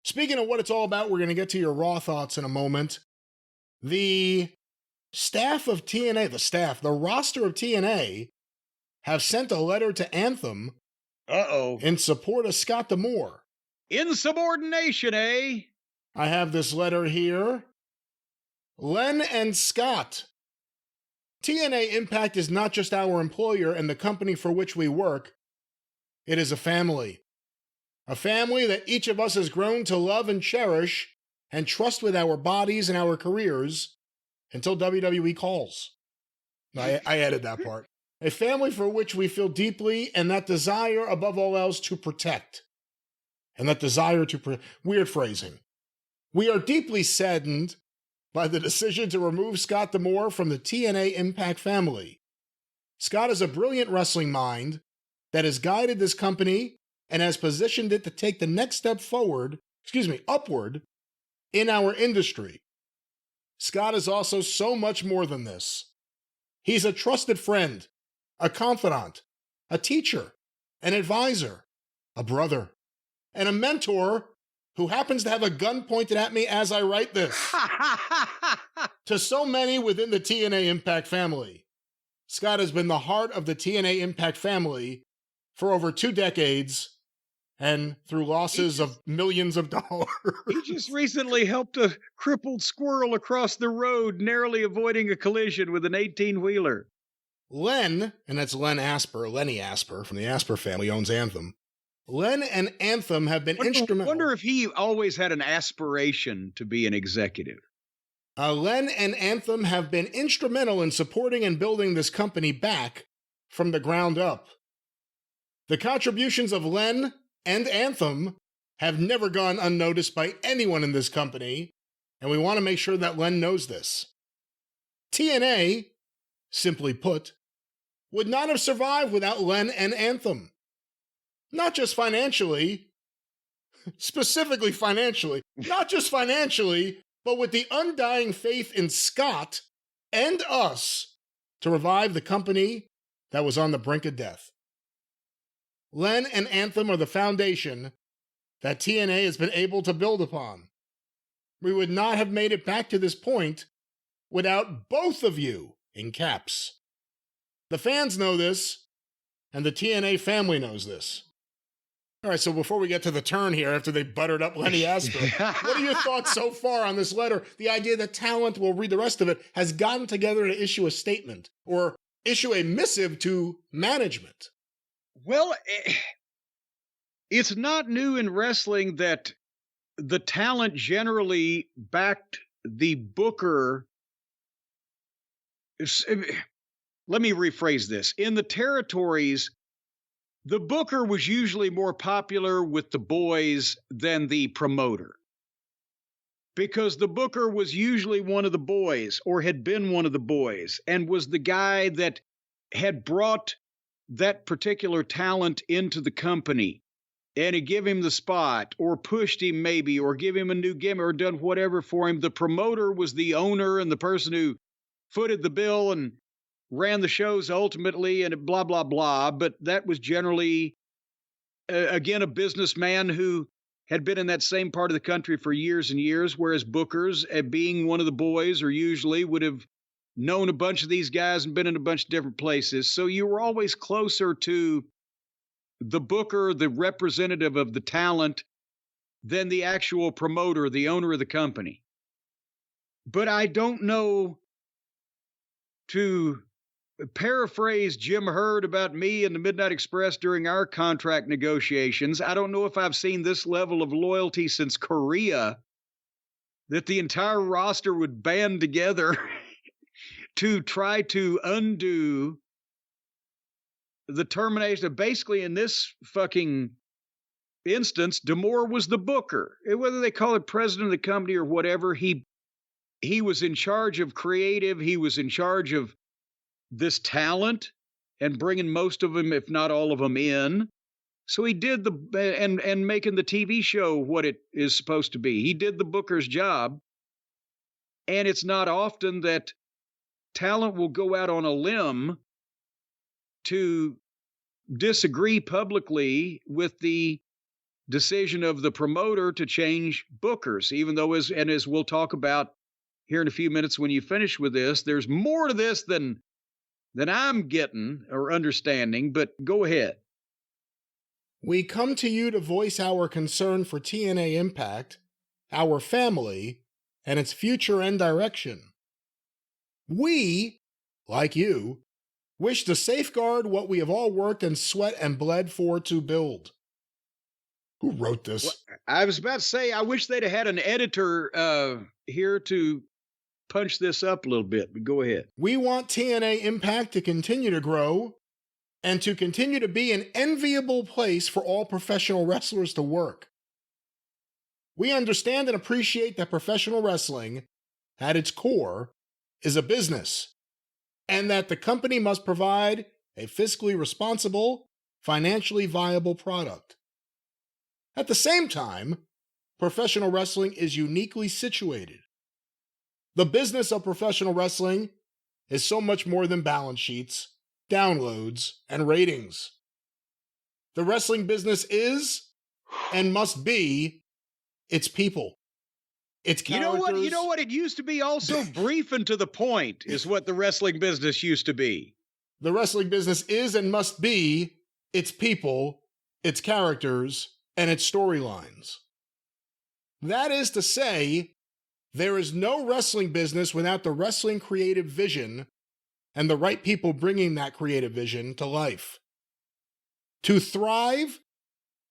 Speaking of what it's all about, we're going to get to your raw thoughts in a moment. The staff of TNA, the roster of TNA, have sent a letter to Anthem in support of Scott D'Amore. Insubordination, eh? I have this letter here. Len and Scott. TNA Impact is not just our employer and the company for which we work. It is a family. A family that each of us has grown to love and cherish and trust with our bodies and our careers until WWE calls. I added that part. A family for which we feel deeply and that desire above all else to protect. And that desire to weird phrasing. We are deeply saddened by the decision to remove Scott D'Amore from the TNA Impact family. Scott is a brilliant wrestling mind that has guided this company and has positioned it to take the next step upward in our industry. Scott is also so much more than this. He's a trusted friend, a confidant, a teacher, an advisor, a brother, and a mentor who happens to have a gun pointed at me as I write this. To so many within the TNA Impact family, Scott has been the heart of the TNA Impact family for over 2 decades and through losses of millions of dollars. He just recently helped a crippled squirrel across the road, narrowly avoiding a collision with an 18-wheeler. Len, and that's Lenny Asper from the Asper family, owns Anthem. Len and Anthem have been instrumental. I wonder if he always had an aspiration to be an executive. Len and Anthem have been instrumental in supporting and building this company back from the ground up. The contributions of Len and Anthem have never gone unnoticed by anyone in this company, and we want to make sure that Len knows this. TNA, simply put, would not have survived without Len and Anthem. Not just financially, specifically financially, not just financially, but with the undying faith in Scott and us to revive the company that was on the brink of death. Len and Anthem are the foundation that TNA has been able to build upon. We would not have made it back to this point without both of you, in caps. The fans know this, and the TNA family knows this. All right, so before we get to the turn here, after they buttered up Lenny Asper, what are your thoughts so far on this letter? The idea that talent, we'll read the rest of it, has gotten together to issue a statement or issue a missive to management. Well, it's not new in wrestling that the talent generally backed the booker. Let me rephrase this. In the territories, the booker was usually more popular with the boys than the promoter, because the booker was usually one of the boys or had been one of the boys and was the guy that had brought that particular talent into the company and had give him the spot or pushed him maybe or give him a new gimmick or done whatever for him. The promoter was the owner and the person who footed the bill and ran the shows ultimately and blah, blah, blah. But that was generally, again, a businessman who had been in that same part of the country for years and years, whereas bookers, being one of the boys, or usually would have known a bunch of these guys and been in a bunch of different places. So you were always closer to the booker, the representative of the talent, than the actual promoter, the owner of the company. But I don't know, to paraphrase Jim Hurd about me and the Midnight Express during our contract negotiations, I don't know if I've seen this level of loyalty since Korea, that the entire roster would band together to try to undo the termination of, basically in this fucking instance, D'Amore was the booker. Whether they call it president of the company or whatever, he was in charge of creative. He was in charge of this talent and bringing most of them, if not all of them, in. So he did and making the TV show what it is supposed to be. He did the booker's job. And it's not often that talent will go out on a limb to disagree publicly with the decision of the promoter to change bookers, even though, as we'll talk about here in a few minutes when you finish with this, there's more to this than I'm getting or understanding, but go ahead. We come to you to voice our concern for TNA Impact, our family, and its future and direction. We, like you, wish to safeguard what we have all worked and sweat and bled for to build. Who wrote this? Well, I was about to say, I wish they'd have had an editor here to punch this up a little bit, but go ahead. We want TNA Impact to continue to grow and to continue to be an enviable place for all professional wrestlers to work. We understand and appreciate that professional wrestling, at its core, is a business, and that the company must provide a fiscally responsible, financially viable product. At the same time, professional wrestling is uniquely situated. The business of professional wrestling is so much more than balance sheets, downloads, and ratings. The wrestling business is, and must be, its people. Its characters. You know what? It used to be also brief and to the point is what the wrestling business used to be. The wrestling business is and must be its people, its characters, and its storylines. That is to say, there is no wrestling business without the wrestling creative vision and the right people bringing that creative vision to life. To thrive,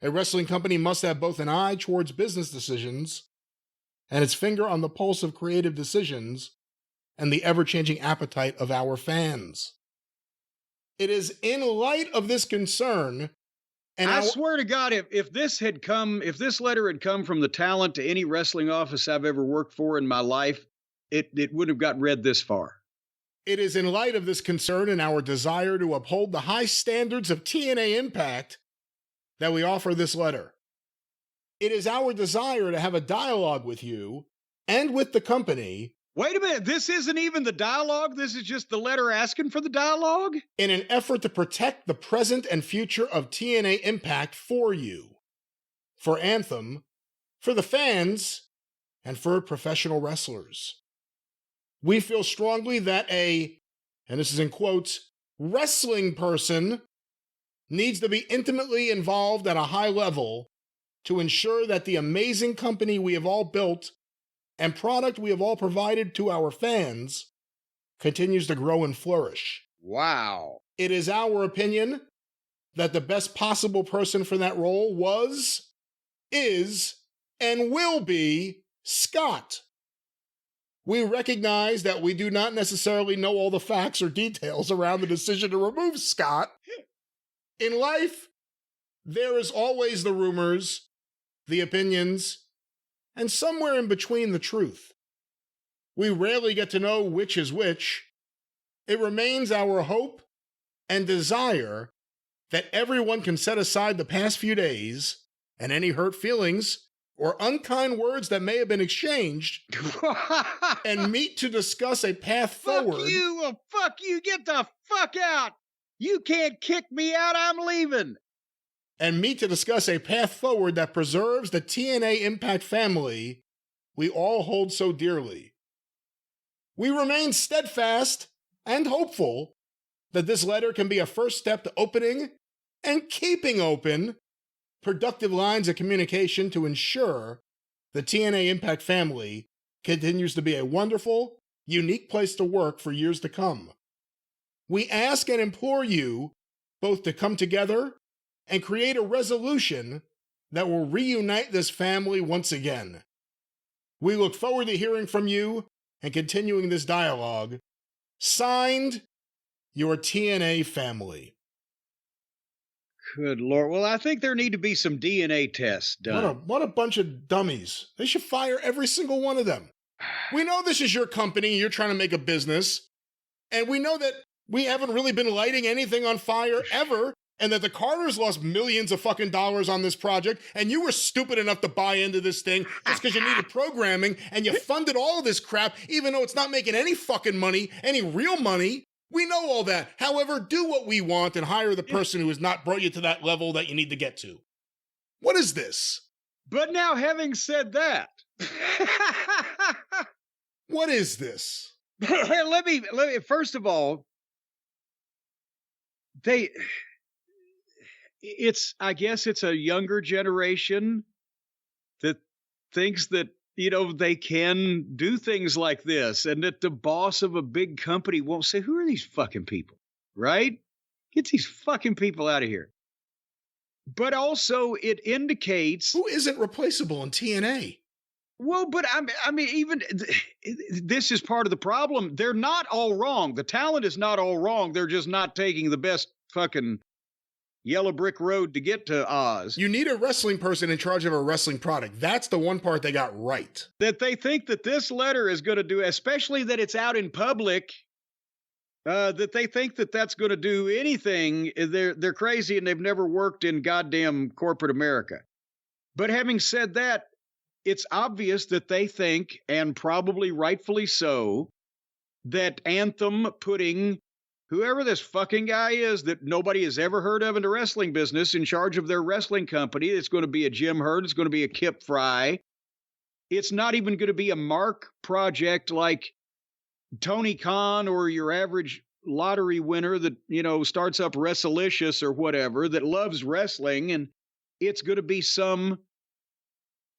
a wrestling company must have both an eye towards business decisions and its finger on the pulse of creative decisions and the ever-changing appetite of our fans. It is in light of this concern, and I swear to God, if this letter had come from the talent to any wrestling office I've ever worked for in my life, it wouldn't have got read this far. It is in light of this concern and our desire to uphold the high standards of TNA Impact that we offer this letter. It is our desire to have a dialogue with you and with the company. Wait a minute, this isn't even the dialogue? This is just the letter asking for the dialogue? In an effort to protect the present and future of TNA Impact for you, for Anthem, for the fans, and for professional wrestlers. We feel strongly that and this is in quotes, wrestling person needs to be intimately involved at a high level to ensure that the amazing company we have all built and product we have all provided to our fans continues to grow and flourish. Wow. It is our opinion that the best possible person for that role was, is, and will be Scott. We recognize that we do not necessarily know all the facts or details around the decision to remove Scott. In life, there is always the rumors, the opinions, and somewhere in between the truth. We rarely get to know which is which. It remains our hope and desire that everyone can set aside the past few days and any hurt feelings or unkind words that may have been exchanged and meet to discuss a path forward. Fuck you, get the fuck out. You can't kick me out, I'm leaving. And meet to discuss a path forward that preserves the TNA Impact family we all hold so dearly. We remain steadfast and hopeful that this letter can be a first step to opening and keeping open productive lines of communication to ensure the TNA Impact family continues to be a wonderful, unique place to work for years to come. We ask and implore you both to come together and create a resolution that will reunite this family once again. We look forward to hearing from you and continuing this dialogue. Signed, your TNA family. Good Lord. Well, I think there need to be some DNA tests done. What a bunch of dummies. They should fire every single one of them. We know this is your company, you're trying to make a business, and we know that we haven't really been lighting anything on fire ever, and that the Carters lost millions of fucking dollars on this project, and you were stupid enough to buy into this thing just because you needed programming, and you funded all of this crap, even though it's not making any fucking money, any real money. We know all that. However, do what we want and hire the person who has not brought you to that level that you need to get to. What is this? But now, having said that, What is this? let me, first of all, I guess it's a younger generation that thinks that, they can do things like this, and that the boss of a big company won't say, who are these fucking people? Right? Get these fucking people out of here. But also it indicates, Who isn't replaceable in TNA? well, but I mean, even this is part of the problem. They're not all wrong. The talent is not all wrong. They're just not taking the best fucking yellow brick road to get to Oz. You need a wrestling person in charge of a wrestling product. That's the one part they got right. That they think that this letter is going to do, especially that it's out in public, that they think that that's going to do anything. They're crazy, and they've never worked in goddamn corporate America. But having said that, it's obvious that they think, and probably rightfully so, that Anthem putting whoever this fucking guy is that nobody has ever heard of in the wrestling business in charge of their wrestling company, it's going to be a Jim Herd, it's going to be a Kip Fry. It's not even going to be a Mark project like Tony Khan or your average lottery winner that, starts up Wrestlicious or whatever, that loves wrestling, and it's going to be some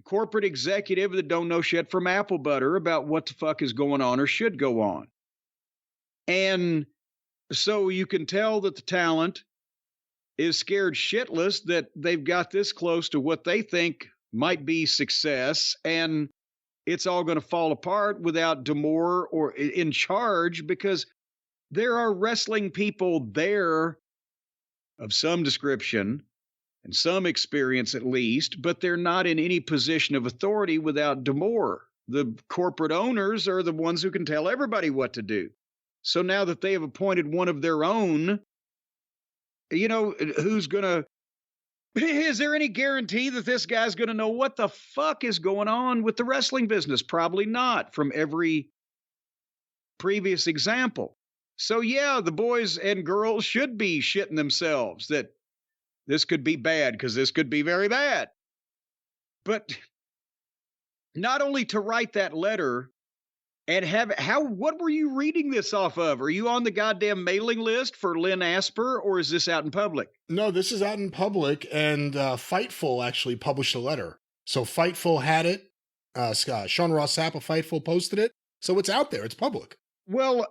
corporate executive that don't know shit from apple butter about what the fuck is going on or should go on. And so you can tell that the talent is scared shitless that they've got this close to what they think might be success, and it's all going to fall apart without D'Amore or in charge, because there are wrestling people there of some description and some experience at least, but they're not in any position of authority without D'Amore. The corporate owners are the ones who can tell everybody what to do. So now that they have appointed one of their own, who's going to, is there any guarantee that this guy's going to know what the fuck is going on with the wrestling business? Probably not, from every previous example. So yeah, the boys and girls should be shitting themselves that this could be bad, because this could be very bad. But not only to write that letter and what were you reading this off of? Are you on the goddamn mailing list for Lynn Asper, or is this out in public? No, this is out in public, and Fightful actually published a letter. So Fightful had it. Sean Ross Sapp of Fightful posted it. So it's out there. It's public. Well,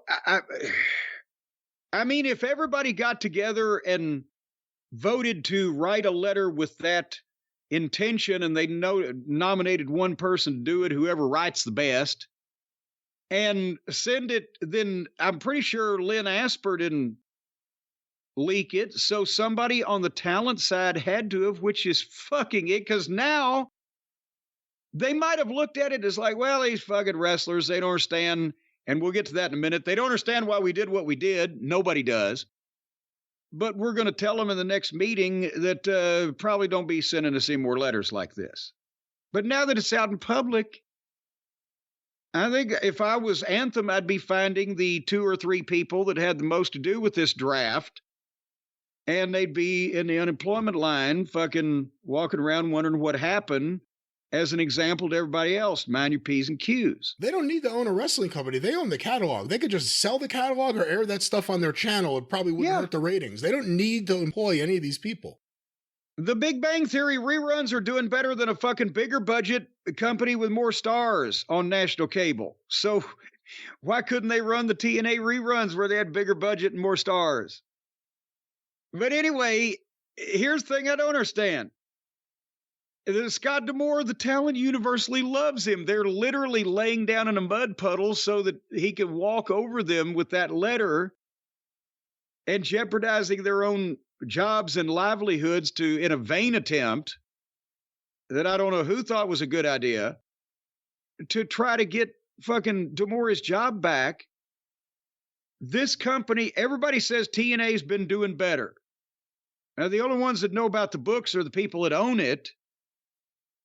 I mean, if everybody got together and voted to write a letter with that intention, and they nominated one person to do it, whoever writes the best, and send it, then I'm pretty sure Lynn Asper didn't leak it. So somebody on the talent side had to have, which is fucking it, because now they might have looked at it as like, well, these fucking wrestlers, they don't understand, and we'll get to that in a minute. They don't understand why we did what we did. Nobody does. But we're going to tell them in the next meeting that probably don't be sending us any more letters like this. But now that it's out in public, I think if I was Anthem, I'd be finding the 2 or 3 people that had the most to do with this draft, and they'd be in the unemployment line fucking walking around wondering what happened, as an example to everybody else. Mind your P's and Q's. They don't need to own a wrestling company. They own the catalog. They could just sell the catalog or air that stuff on their channel. It probably wouldn't hurt the ratings. They don't need to employ any of these people. The Big Bang Theory reruns are doing better than a fucking bigger budget company with more stars on national cable. So why couldn't they run the TNA reruns where they had bigger budget and more stars? But anyway, here's the thing I don't understand. Scott D'Amore, the talent universally loves him. They're literally laying down in a mud puddle so that he can walk over them with that letter, and jeopardizing their own jobs and livelihoods in a vain attempt that I don't know who thought was a good idea, to try to get fucking D'Amore's job back. This company, everybody says TNA's been doing better. Now, the only ones that know about the books are the people that own it.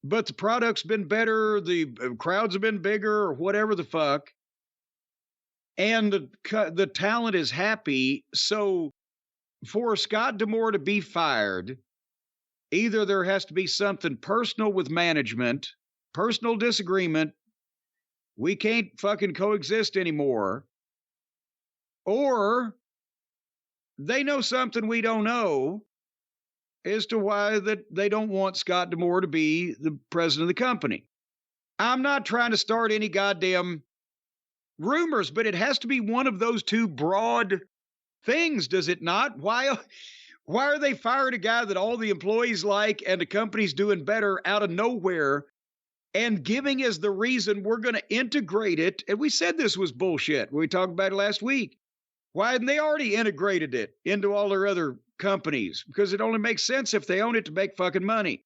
But the product's been better, the crowds have been bigger, or whatever the fuck. And the talent is happy. So for Scott D'Amore to be fired Either there has to be something personal with management, personal disagreement, we can't fucking coexist anymore, or they know something we don't know as to why that they don't want Scott D'Amore to be the president of the company. I'm not trying to start any goddamn rumors, but it has to be one of those two broad things, does it not? Why are they firing a guy that all the employees like and the company's doing better out of nowhere and giving as the reason we're going to integrate it? And we said this was bullshit when we talked about it last week. Why hadn't they already integrated it into all their other companies? Because it only makes sense if they own it to make fucking money.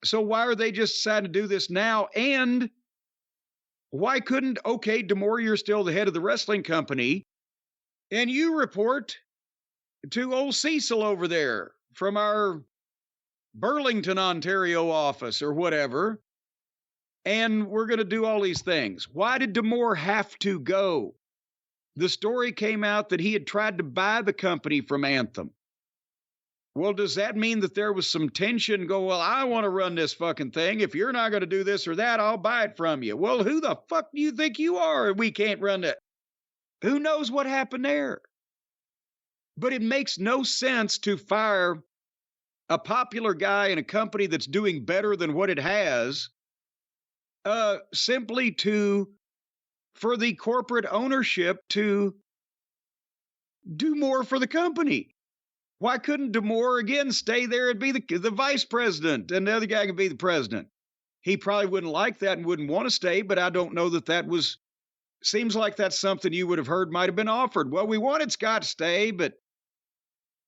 So why are they just deciding to do this now? And why couldn't, okay, D'Amore, you're still the head of the wrestling company, and you report to old Cecil over there from our Burlington, Ontario office or whatever, and we're going to do all these things. Why did D'Amore have to go? The story came out that he had tried to buy the company from Anthem. Well, does that mean that there was some tension? Go, well, I want to run this fucking thing. If you're not going to do this or that, I'll buy it from you. Well, who the fuck do you think you are? We can't run it. Who knows what happened there? But it makes no sense to fire a popular guy in a company that's doing better than what it has, simply for the corporate ownership to do more for the company. Why couldn't D'Amore, again, stay there and be the vice president and the other guy can be the president? He probably wouldn't like that and wouldn't want to stay, but I don't know that seems like that's something you would have heard might have been offered. Well, we wanted Scott to stay, but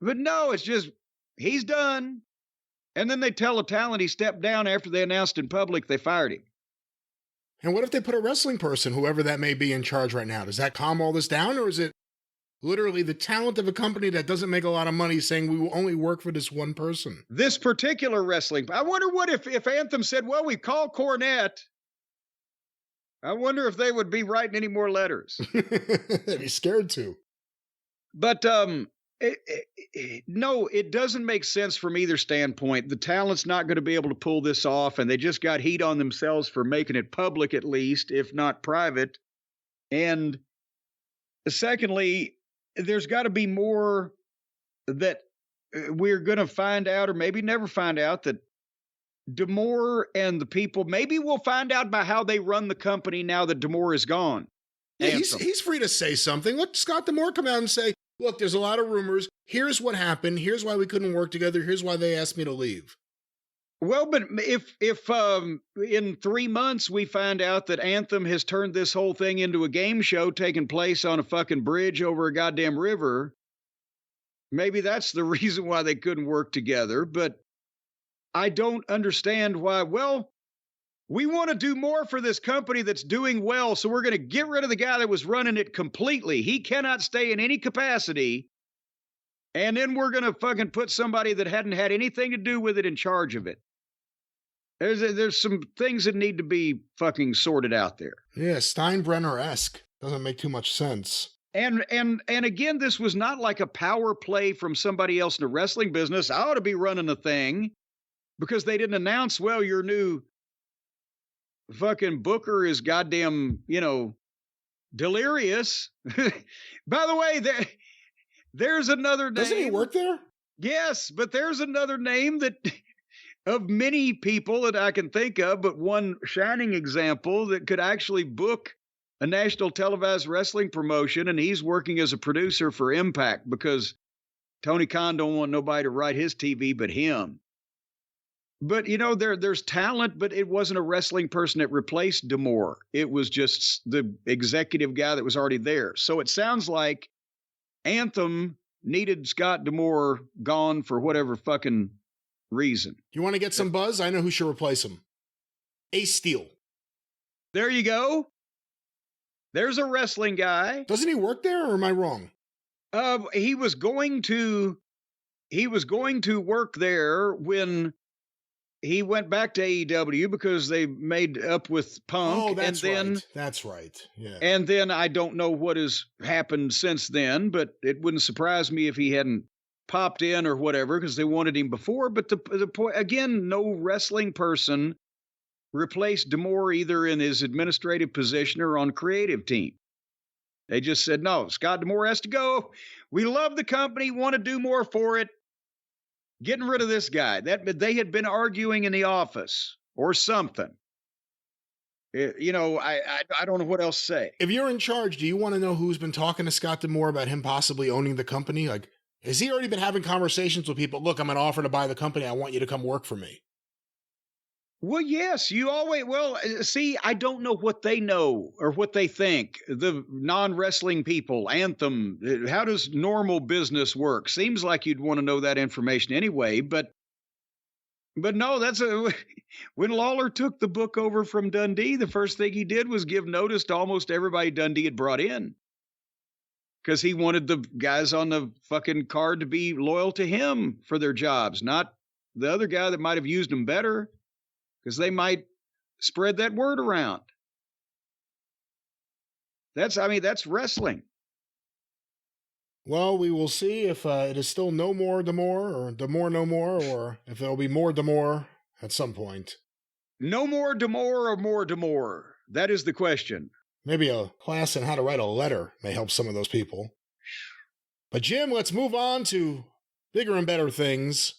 no, it's just, he's done. And then they tell the talent he stepped down after they announced in public they fired him. And what if they put a wrestling person, whoever that may be, in charge right now? Does that calm all this down, or is it literally the talent of a company that doesn't make a lot of money saying we will only work for this one person? This particular wrestling, I wonder what if Anthem said, well, we call Cornette. I wonder if they would be writing any more letters. They'd be scared to. But no, it doesn't make sense from either standpoint. The talent's not going to be able to pull this off, and they just got heat on themselves for making it public, at least, if not private. And secondly, there's got to be more that we're going to find out, or maybe never find out, that D'Amore and the people, maybe we'll find out by how they run the company now that D'Amore is gone. Yeah, he's free to say something. Let Scott D'Amore come out and say, look, there's a lot of rumors. Here's what happened. Here's why we couldn't work together. Here's why they asked me to leave. Well, but if in 3 months we find out that Anthem has turned this whole thing into a game show taking place on a fucking bridge over a goddamn river, maybe that's the reason why they couldn't work together. But I don't understand why. Well, we want to do more for this company that's doing well, so we're going to get rid of the guy that was running it completely. He cannot stay in any capacity. And then we're going to fucking put somebody that hadn't had anything to do with it in charge of it. There's some things that need to be fucking sorted out there. Yeah, Steinbrenner-esque. Doesn't make too much sense. And again, this was not like a power play from somebody else in the wrestling business. I ought to be running the thing, because they didn't announce, well, your new fucking booker is goddamn, delirious. By the way, there's another name. Doesn't he work there? Yes, but there's another name that of many people that I can think of, but one shining example that could actually book a national televised wrestling promotion, and he's working as a producer for Impact because Tony Khan don't want nobody to write his TV but him. But, there's talent, but it wasn't a wrestling person that replaced D'Amore. It was just the executive guy that was already there. So it sounds like Anthem needed Scott D'Amore gone for whatever fucking reason. You want to get some buzz? I know who should replace him. Ace Steel. There you go. There's a wrestling guy. Doesn't he work there, or am I wrong? He was going to work there when he went back to AEW because they made up with Punk. Oh, that's right. That's right. Yeah. And then I don't know what has happened since then, but it wouldn't surprise me if he hadn't popped in or whatever because they wanted him before. But the point, again, no wrestling person replaced D'Amore either in his administrative position or on creative team. They just said, no, Scott D'Amore has to go. We love the company, want to do more for it. Getting rid of this guy. That they had been arguing in the office or something. You know, I don't know what else to say. If you're in charge, do you want to know who's been talking to Scott D'Amore about him possibly owning the company? Like, has he already been having conversations with people? Look, I'm going to offer to buy the company. I want you to come work for me. Well, yes, you always, well, see, I don't know what they know or what they think. The non-wrestling people, Anthem, how does normal business work? Seems like you'd want to know that information anyway, but no, when Lawler took the book over from Dundee, the first thing he did was give notice to almost everybody Dundee had brought in. Because he wanted the guys on the fucking card to be loyal to him for their jobs, not the other guy that might have used them better. Because they might spread that word around. That's wrestling. Well, we will see if it is still no more D'Amore or D'Amore no more, or if there'll be more D'Amore at some point. No more D'Amore or more D'Amore? That is the question. Maybe a class in how to write a letter may help some of those people. But Jim, let's move on to bigger and better things.